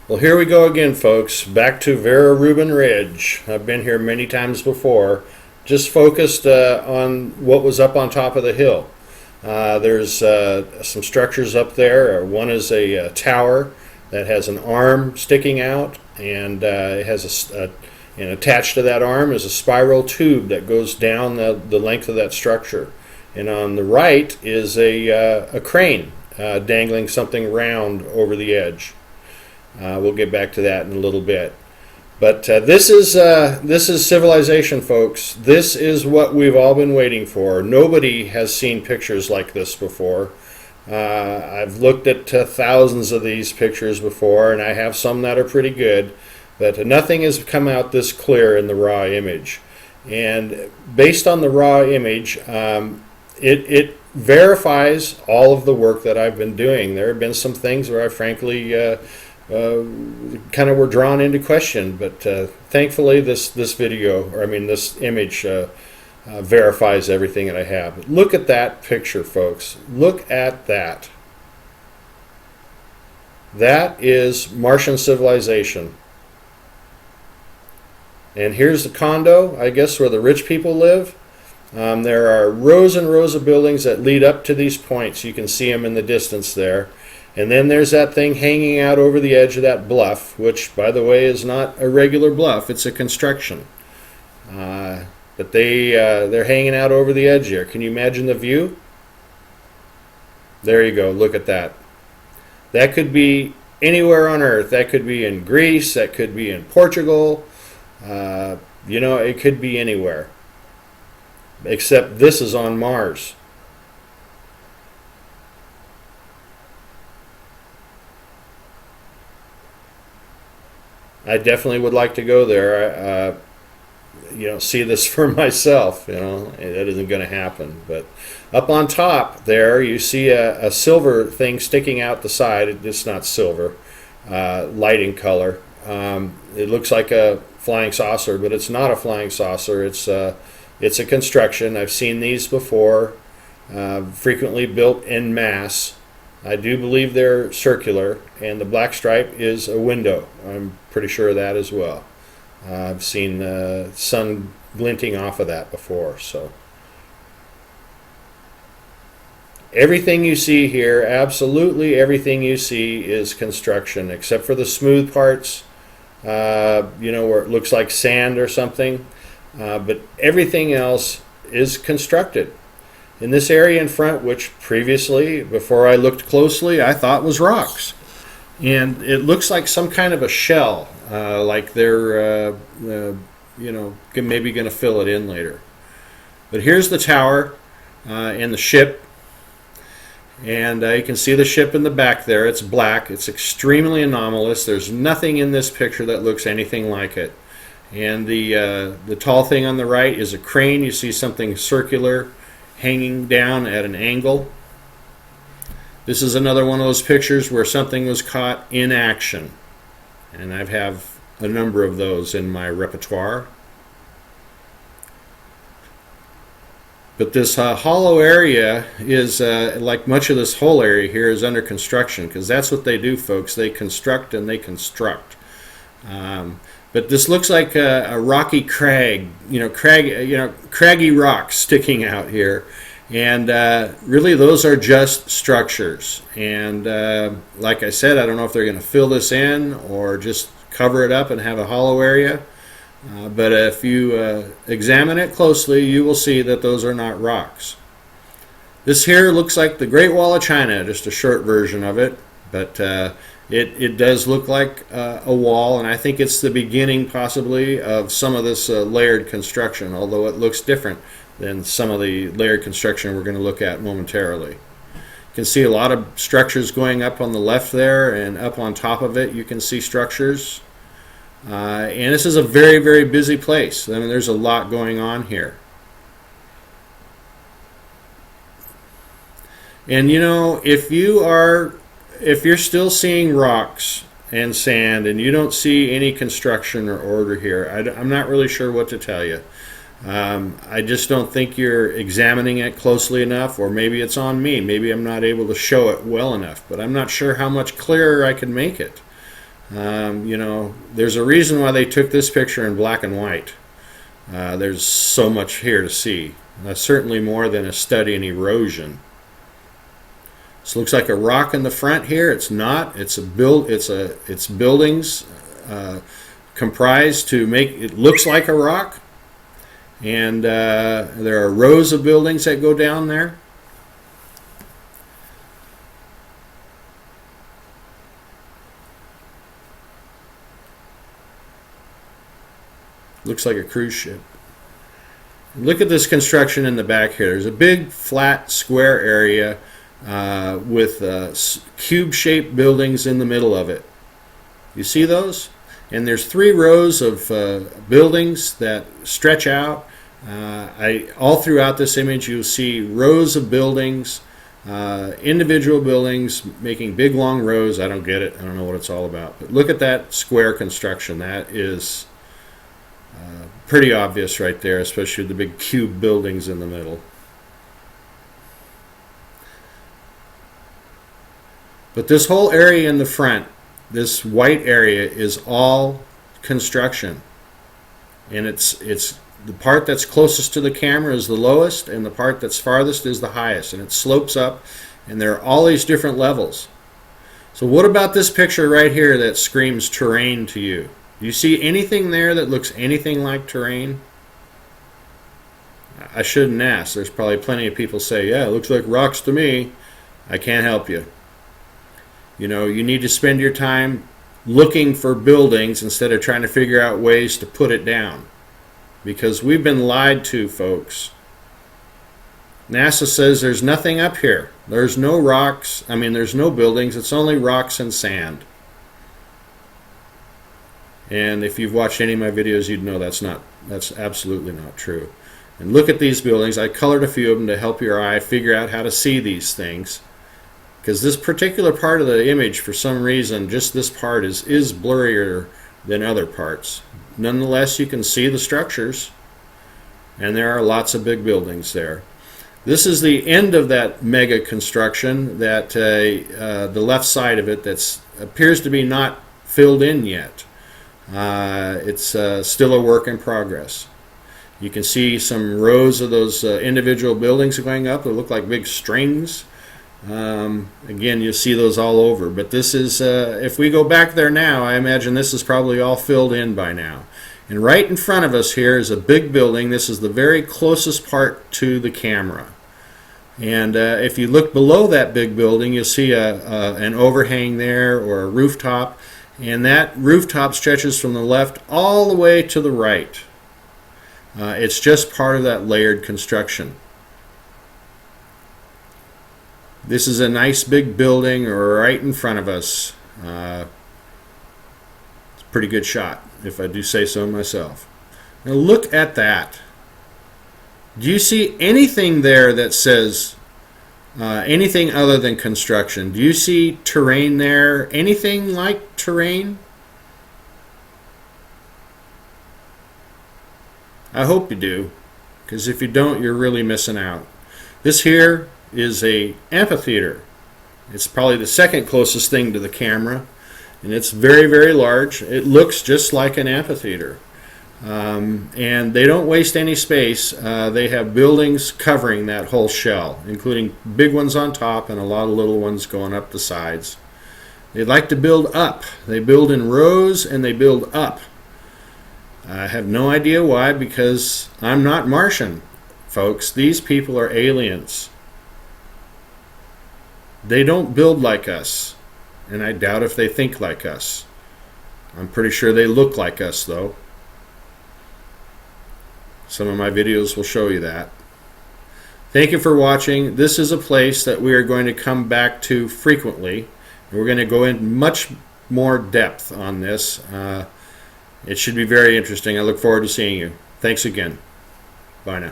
Well, here we go again, folks. Back to Vera Rubin Ridge. I've been here many times before. Just focused on what was up on top of the hill. There's some structures up there. One is a tower that has an arm sticking out, and it has and attached to that arm is a spiral tube that goes down the length of that structure. And on the right is a crane dangling something round over the edge. We'll get back to that in a little bit. But this is civilization, folks. This is what we've all been waiting for. Nobody has seen pictures like this before. I've looked at thousands of these pictures before, and I have some that are pretty good, but nothing has come out this clear in the raw image. And based on the raw image, it verifies all of the work that I've been doing. There have been some things where I frankly kind of were drawn into question, but thankfully this image verifies everything that I have. Look at that picture, folks. Look at that. That is Martian civilization. And here's the condo, I guess, where the rich people live. There are rows and rows of buildings that lead up to these points. You can see them in the distance there. And then there's that thing hanging out over the edge of that bluff, which, by the way, is not a regular bluff. It's a construction. But they're hanging out over the edge here. Can you imagine the view? There you go. Look at that. That could be anywhere on Earth. That could be in Greece. That could be in Portugal. It could be anywhere. Except this is on Mars. I definitely would like to go there. See this for myself. That isn't going to happen. But up on top there, you see a silver thing sticking out the side. It's not silver, lighting color. It looks like a flying saucer, but it's not a flying saucer. It's a construction. I've seen these before, frequently built en masse. I do believe they're circular, and the black stripe is a window. I'm pretty sure of that as well. I've seen the sun glinting off of that before. So everything you see here, absolutely everything you see is construction, except for the smooth parts, where it looks like sand or something. But everything else is constructed. In this area in front, which previously, before I looked closely, I thought was rocks. And it looks like some kind of a shell, like they're, maybe going to fill it in later. But here's the tower and the ship. And you can see the ship in the back there. It's black. It's extremely anomalous. There's nothing in this picture that looks anything like it. And the tall thing on the right is a crane. You see something circular hanging down at an angle. This is another one of those pictures where something was caught in action. And I have a number of those in my repertoire. But this hollow area is, like much of this whole area here, is under construction, because that's what they do, folks. They construct and they construct. But this looks like a rocky crag, craggy rocks sticking out here. And really those are just structures. And like I said, I don't know if they're going to fill this in or just cover it up and have a hollow area. But if you examine it closely, you will see that those are not rocks. This here looks like the Great Wall of China, just a short version of it. But it does look like a wall, and I think it's the beginning possibly of some of this layered construction, although it looks different than some of the layered construction we're going to look at momentarily. You can see a lot of structures going up on the left there, and up on top of it you can see structures. And this is a very, very busy place. I mean, there's a lot going on here. And if you're still seeing rocks and sand and you don't see any construction or order here, I'm not really sure what to tell you. I just don't think you're examining it closely enough, or maybe it's on me. Maybe I'm not able to show it well enough, but I'm not sure how much clearer I can make it. You know, there's a reason why they took this picture in black and white. There's so much here to see. Certainly more than a study in erosion. This looks like a rock in the front here. It's not. It's it's buildings comprised to make it looks like a rock. And there are rows of buildings that go down there. Looks like a cruise ship. Look at this construction in the back here. There's a big flat square area with cube-shaped buildings in the middle of it. You see those? And there's 3 rows of buildings that stretch out. All throughout this image you'll see rows of buildings, individual buildings making big long rows. I don't get it. I don't know what it's all about. But look at that square construction. That is pretty obvious right there, especially the big cube buildings in the middle. But this whole area in the front, this white area, is all construction. And it's the part that's closest to the camera is the lowest, and the part that's farthest is the highest. And it slopes up, and there are all these different levels. So what about this picture right here that screams terrain to you? Do you see anything there that looks anything like terrain? I shouldn't ask. There's probably plenty of people say, yeah, it looks like rocks to me. I can't help you. You know, you need to spend your time looking for buildings instead of trying to figure out ways to put it down. Because we've been lied to, folks. NASA says there's nothing up here. There's no rocks. I mean, there's no buildings. It's only rocks and sand. And if you've watched any of my videos, you'd know that's absolutely not true. And look at these buildings. I colored a few of them to help your eye figure out how to see these things. Because this particular part of the image, for some reason, just this part is blurrier than other parts. Nonetheless, you can see the structures, and there are lots of big buildings there. This is the end of that mega construction, that the left side of it that appears to be not filled in yet. It's still a work in progress. You can see some rows of those individual buildings going up that look like big strings. Again, you'll see those all over. But this is, if we go back there now, I imagine this is probably all filled in by now. And right in front of us here is a big building. This is the very closest part to the camera. And if you look below that big building, you'll see an overhang there, or a rooftop. And that rooftop stretches from the left all the way to the right. It's just part of that layered construction. This is a nice big building right in front of us. It's a pretty good shot, if I do say so myself. Now look at that. Do you see anything there that says anything other than construction? Do you see terrain there? Anything like terrain? I hope you do, because if you don't, you're really missing out. This here is a amphitheater. It's probably the second closest thing to the camera, and it's very, very large. It looks just like an amphitheater. And they don't waste any space. They have buildings covering that whole shell, including big ones on top and a lot of little ones going up the sides. They like to build up. They build in rows and they build up. I have no idea why, because I'm not Martian, folks. These people are aliens. They don't build like us, and I doubt if they think like us. I'm pretty sure they look like us, though. Some of my videos will show you that. Thank you for watching. This is a place that we are going to come back to frequently. We're going to go in much more depth on this. It should be very interesting. I look forward to seeing you. Thanks again. Bye now.